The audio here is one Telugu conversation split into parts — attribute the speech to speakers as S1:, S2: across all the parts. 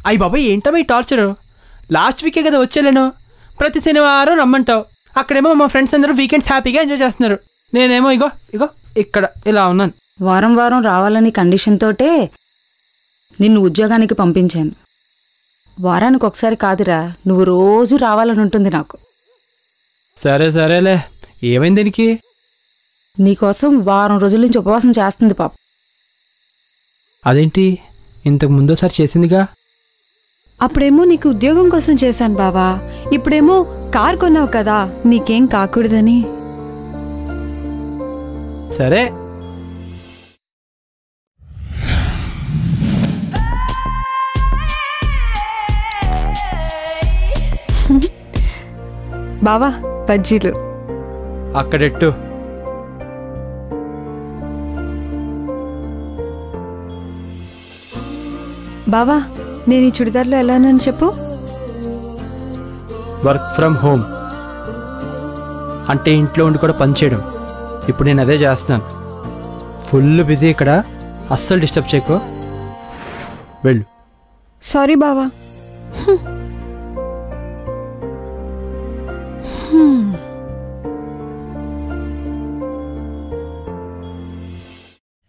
S1: అయ్యి బాబాయ్ ఏంటమ్మా ఈ టార్చరు? లాస్ట్ వీకే కదా వచ్చేలేను. ప్రతి శనివారం రమ్మంటావు. అక్కడేమో మా ఫ్రెండ్స్ అందరూ వీకెండ్స్ హ్యాపీగా ఎంజాయ్ చేస్తున్నారు. నేనేమో ఇగో ఇగో ఇక్కడ ఇలా ఉన్నాను.
S2: వారం వారం రావాలని కండిషన్ తోటే నిన్ను ఉద్యోగానికి పంపించాను. వారానికి ఒకసారి కాదురా, నువ్వు రోజు రావాలని ఉంటుంది నాకు.
S1: సరే సరేలే, ఏమైంది దీనికి?
S2: నీకోసం వారం రోజుల నుంచి ఉపవాసం చేస్తుంది పాప.
S1: అదేంటి, ఇంతకు ముందోసారి చేసిందిగా?
S3: అప్పుడేమో నీకు ఉద్యోగం కోసం చేశాను బావా, ఇప్పుడేమో కార్ కొన్నావు కదా, నీకేం కాకూడదని.
S1: సరే
S3: బావా బజ్జీలు
S1: అక్కడెట్టు.
S3: బావా నేను ఈ చుడిదార్లో ఎలానని చెప్పు.
S1: వర్క్ ఫ్రమ్ హోమ్ అంటే ఇంట్లో ఉండి కూడా పని చేయడం. ఇప్పుడు నేను అదే చేస్తున్నాను. ఫుల్ బిజీ ఇక్కడ, అస్సలు డిస్టర్బ్ చేయకో. వెళ్ళు.
S3: సారీ బావా.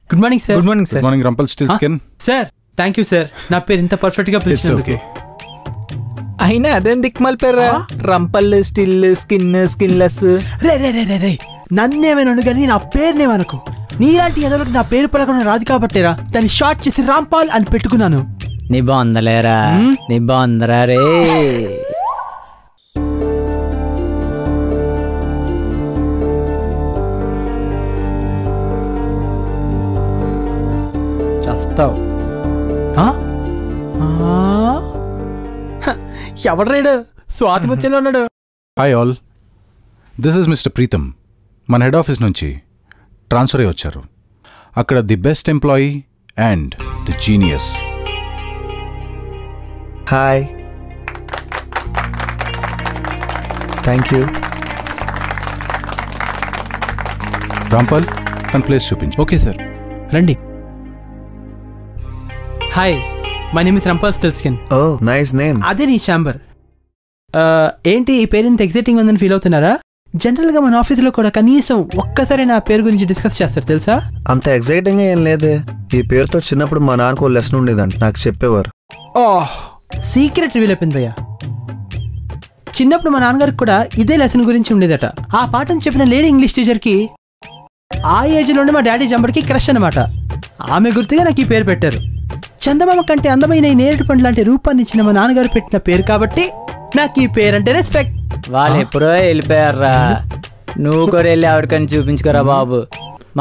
S1: Good morning sir.
S4: Good morning sir. Good morning Rampal still skin.
S1: Sir thank you sir, నా పేరు ఇంత పర్ఫెక్ట్గా పిలిచినందుకు.
S5: అయినా అదేం దిక్మల్ పేర్రా, రంపల్ స్టిల్ స్కిన్ స్కిన్లెస్.
S1: రే రే రే రే రే నన్నేమేనను కానీ నా పేరునేమనుకో. నీలాంటి ఎదలకు నా పేరు పలకడం రాదు కాబట్టేరా దాన్ని షార్ట్ చేసి రాంపాల్ అని పెట్టుకున్నాను.
S5: నీ బాగుందలేరా, నీ బాగుందరా రే.
S1: చేస్తావు ఎవడ్రాడు? స్వాతి వచ్చేలా ఉన్నాడు.
S4: Hi all, this is mister Preetham. మన హెడ్ ఆఫీస్ నుంచి ట్రాన్స్ఫర్ అయ్యి వచ్చారు. అక్కడ the best employee and the genius.
S6: Hi, thank you.
S4: Rampal తన ప్లేస్ చూపించు.
S1: ఓకే సార్, రండి. Hi, my name is Rampal still skin.
S6: Oh nice name.
S1: అదే నీ ఛాంబర్. ఏంటి ఈ పేరు ఇంత ఎగ్జైటింగ్ ఉందని ఫీల్ అవుతున్నారా? జనరల్గా మన ఆఫీస్లో కూడా కనీసం ఒక్కసారి నా పేరు గురించి డిస్కస్ చేస్తారు తెలుసా?
S6: అంత ఎగ్జైటింగ్ ఏం లేదే. ఈ పేరుతో చిన్నప్పుడు మా నాన్నకు లెసన్ ఉండేదంట, నాకు చెప్పేవారు.
S1: ఓహ్, సీక్రెట్ రివీల్ అయిపోయింది భయ్యా. చిన్నప్పుడు మా నాన్నగారికి కూడా ఇదే లెసన్ గురించి ఉండేదట. ఆ పాఠం చెప్పిన లేడీ ఇంగ్లీష్ టీచర్కి ఆ ఏజ్లోనే మా డాడీ జంబర్కి క్రష్ అనమాట. ఆమె గుర్తుగా నాకు ఈ పేరు పెట్టారు. చందమామ కంటే అందమైన ఈ నేరేడు పండు లాంటి రూపాన్ని ఇచ్చిన మా నాన్నగారు పెట్టిన పేరు కాబట్టి నాకు ఈ పేరు అంటే రెస్పెక్ట్.
S5: వాళ్ళు ఎప్పుడో వెళ్ళిపోయారా, నువ్వు కూడా వెళ్ళి ఆవిడకని చూపించుకోరా బాబు,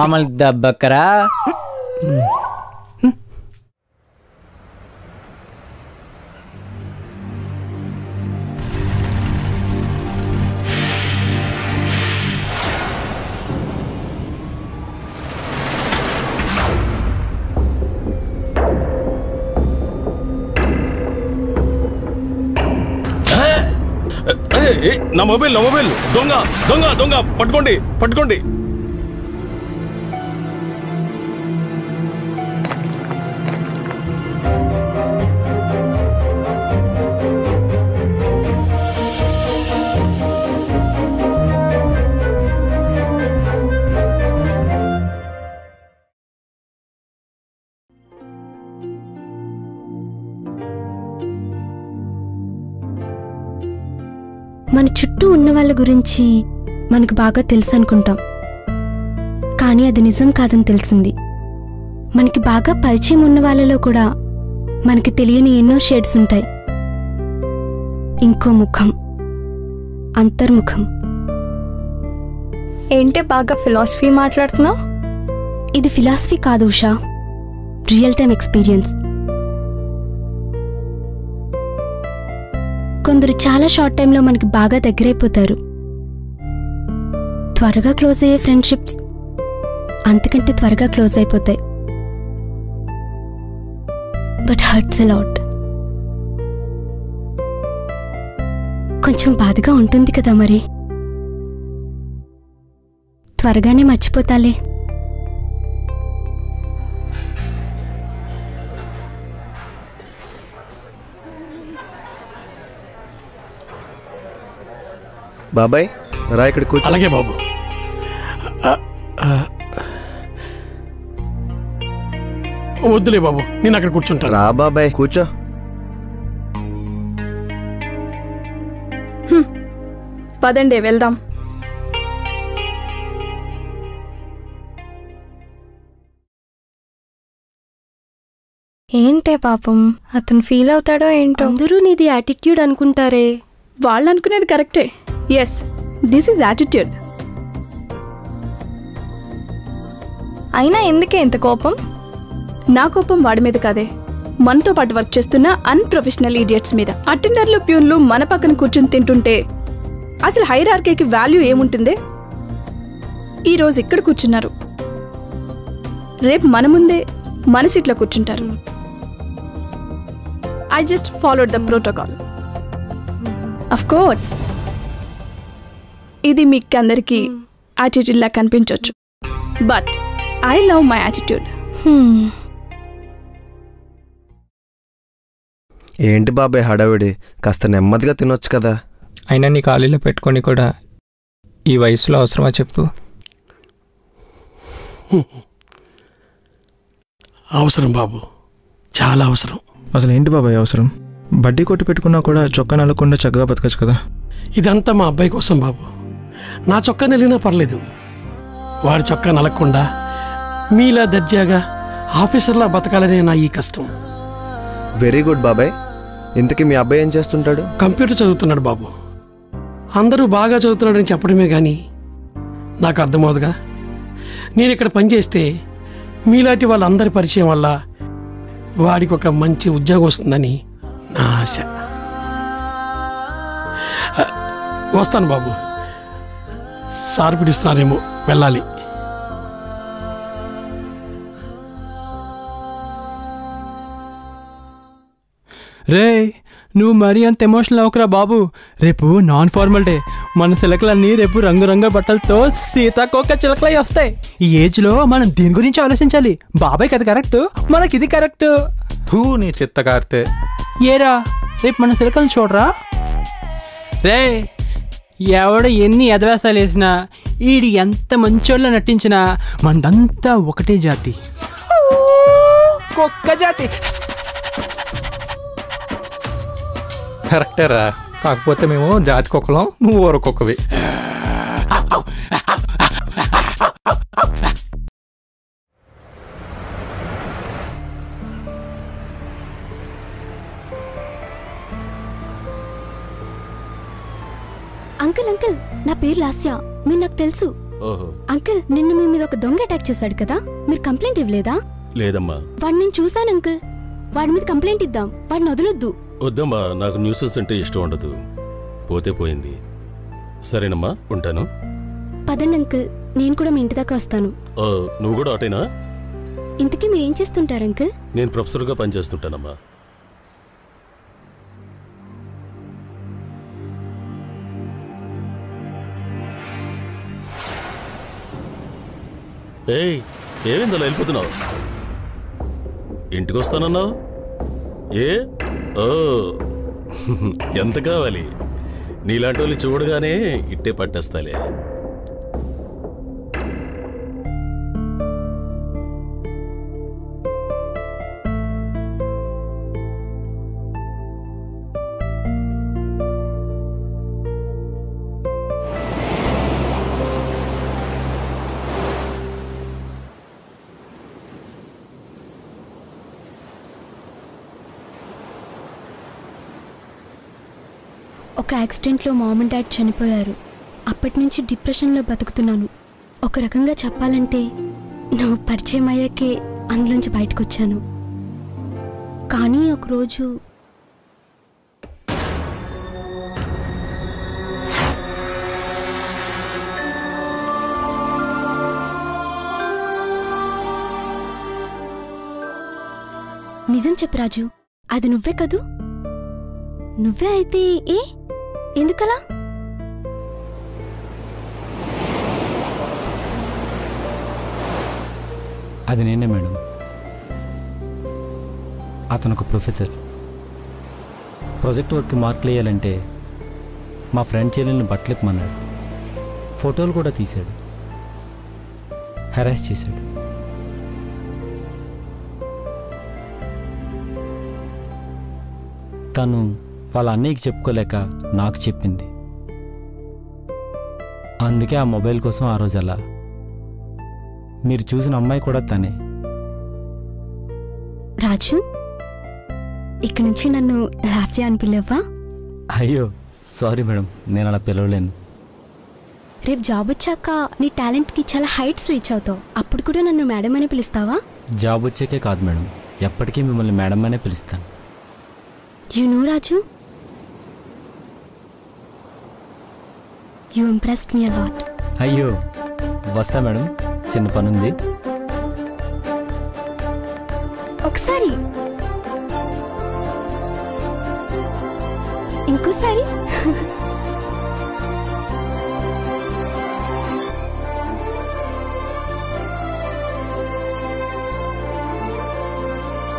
S5: మమ్మల్ని దబ్బక్కరా.
S7: నా మొబైల్ దొంగ దొంగ దొంగ, పట్టుకోండి పట్టుకోండి.
S8: మన చుట్టూ ఉన్న వాళ్ళ గురించి మనకు బాగా తెలుసు అనుకుంటాం, కానీ అది నిజం కాదని తెలిసింది. మనకి బాగా పరిచయం ఉన్న వాళ్ళలో కూడా మనకి తెలియని ఎన్నో షేడ్స్ ఉంటాయి. ఇంకో ముఖం, అంతర్ముఖం.
S3: ఏంటే బాగా ఫిలాసఫీ మాట్లాడుతున్నావు?
S8: ఇది ఫిలాసఫీ కాదు ఉషా, రియల్ టైం ఎక్స్పీరియన్స్. కొందరు చాలా షార్ట్ టైంలో మనకి బాగా దగ్గరైపోతారు. త్వరగా క్లోజ్ అయ్యే ఫ్రెండ్షిప్స్ అంతకంటే త్వరగా క్లోజ్ అయిపోతాయి. But hurts a lot. కొంచెం బాధగా ఉంటుంది కదా మరి. త్వరగానే మర్చిపోతాలే.
S6: బాబాయ్ రా ఇక్కడ కూర్చో.
S9: అలాగే బాబు. వద్దులే బాబు, నేను అక్కడ కూర్చుంటాను.
S6: రా బాబాయ్ కూర్చో.
S10: పదండి వెళ్దాం.
S8: ఏంటే పాపం, అతను ఫీల్ అవుతాడో ఏంటో.
S10: అందరూ నీది యాటిట్యూడ్ అనుకుంటారే. వాళ్ళు అనుకునేది కరెక్టే. Yes, this is attitude.
S8: అయినా ఎందుకే ఇంత కోపం?
S10: నా కోపం వాడి మీద కాదే, మనతో పాటు వర్క్ చేస్తున్న అన్ప్రొఫెషనల్ ఈడియట్స్ మీద. అటెండర్లు ప్యూన్లు మన పక్కన కూర్చుని తింటుంటే అసలు హైరార్కీకి వాల్యూ ఏముంటుందే? ఈరోజు ఇక్కడ కూర్చున్నారు, రేపు మన ముందే మన సీట్లో కూర్చుంటారు. I just followed the protocol. Of course ఇది మీకు అందరికీ యాటిట్యూడ్ లా కనిపించవచ్చు, but I love my attitude.
S6: ఏంటి బాబాయ్ హడావిడి? కాస్త నెమ్మదిగా తినొచ్చు కదా.
S5: అయినా నీ ఖాళీలో పెట్టుకొని కూడా ఈ వయసులో అవసరమా చెప్పు?
S9: అవసరం బాబు, చాలా అవసరం.
S11: అసలు ఏంటి బాబాయ్ అవసరం? బడ్డీ కొట్టి పెట్టుకున్నా కూడా చొక్కా నలగకుండా చక్కగా బతకచ్చు కదా.
S9: ఇదంతా మా అబ్బాయి కోసం బాబు. నా చొక్కా నలిగినా పర్లేదు, వాడి చొక్కా నలగకుండా మీలా దర్జాగా ఆఫీసర్లా బతకాలనే నా ఈ కష్టం.
S6: వెరీ గుడ్ బాబాయ్. ఇంతకీ మీ అబ్బాయి ఏం చేస్తుంటాడు?
S9: కంప్యూటర్ చదువుతున్నాడు బాబు. అందరూ బాగా చదువుతున్నాడని చెప్పడమే కానీ నాకు అర్థమవుతుందిగా. నేను ఇక్కడ పనిచేస్తే మీలాంటి వాళ్ళందరి పరిచయం వల్ల వాడికి ఒక మంచి ఉద్యోగం వస్తుందని నా ఆశ. వస్తాను బాబు, సార్ పిలుస్తున్నారేమో, వెళ్ళాలి.
S1: రే, నువ్వు మరీ అంత ఎమోషనల్ అవ్వకురా బాబు. రేపు నాన్ ఫార్మల్ డే. మన చిలకలన్నీ రేపు రంగురంగుల బట్టలతో సీతాకోక చిలకలై వస్తాయి. ఈ ఏజ్లో మనం దీని గురించి ఆలోచించాలి. బాబాయ్కి అది కరెక్ట్, మనకి ఇది కరెక్ట్.
S4: నీ చిత్తకార్తె.
S1: ఏరా, రేపు మన చిలకలను చూడరా. రే, ఎవడు ఎన్ని ఎదవేసాలు వేసినా, ఈడి ఎంత మంచోళ్ళ నటించినా మనదంతా ఒకటే జాతి, కుక్క జాతి.
S5: కరెక్టేరా, కాకపోతే మేము జాతి కుక్కలం, నువ్వు ఊర కుక్కవి.
S8: అంకుల్ అంకుల్, నా పేరు లాస్య, మీరు నాకు తెలుసు. అంకుల్, నిన్న మీ మీద ఒక దొంగ అటాక్ చేశాడు కదా, మీరు కంప్లైంట్ ఇవ్వలేదా?
S7: లేదమ్మా.
S8: వాడిని నేను చూశాను అంకుల్. వాడి మీద కంప్లైంట్ ఇద్దాం, వాడిని వదలొద్దు.
S7: వద్దమ్మా, నాకు న్యూసెస్ అంటే ఇష్టం ఉండదు. పోతే పోయింది. సరేనమ్మా, ఉంటాను.
S8: పదండి అంకుల్, నేను కూడా మీ ఇంటి దాకా వస్తాను.
S7: నువ్వు కూడా అటేనా?
S8: ఇంతకీ మీరు ఏం చేస్తుంటారు అంకుల్?
S7: నేను ప్రొఫెసర్గా పనిచేస్తుంటానమ్మా. ఏయ్, ఏమైందో వెళ్ళిపోతున్నావు? ఇంటికి వస్తానన్నావు? ఎంత కావాలి? నీలాంటి వాళ్ళు చూడగానే ఇట్టే పట్టేస్తాలే.
S8: ఒక యాక్సిడెంట్లో మామ్ అండ్ డాడ్ చనిపోయారు. అప్పటి నుంచి డిప్రెషన్లో బతుకుతున్నాను. ఒక రకంగా చెప్పాలంటే నువ్వు పరిచయం అయ్యాకే అందులోంచి బయటకు వచ్చాను. కానీ ఒకరోజు నిజం చెప్పు రాజు, అది నువ్వే కదూ? నువ్వే అయితే ఎందుకలా?
S12: అది నేనే మేడం. అతను ఒక ప్రొఫెసర్. ప్రాజెక్ట్ వర్క్ మార్కులు వేయాలంటే మా ఫ్రెండ్ చెల్లెల్ని బట్టలిప్పమన్నాడు, ఫోటోలు కూడా తీశాడు, హెరాస్ చేశాడు. తను వాళ్ళ అన్నయ్యకి చెప్పుకోలేక నాకు చెప్పింది. అందుకే ఆ మొబైల్ కోసం ఆ రోజు అలా. మీరు చూసిన అమ్మాయి కూడా తనే.
S8: రాజు, ఇక్కడి నుంచి నన్ను లాస్య అని పిలవ్వా?
S12: అయ్యో సారీ మేడం, నేను అలా పిలవలేను.
S8: రేపు జాబ్ వచ్చాక నీ టాలెంట్కి చాలా హైట్స్ రీచ్ అవుతావు. అప్పుడు కూడా నన్ను మేడం అని పిలుస్తావా?
S12: జాబ్ వచ్చాకే కాదు మేడం, ఎప్పటికీ మిమ్మల్ని మేడం అనే పిలుస్తాను.
S8: You know Raju, you impressed me a lot.
S12: అయ్యో వస్తా మేడం, చిన్న పనుంది.
S8: ఒకసారి ఇంకోసారి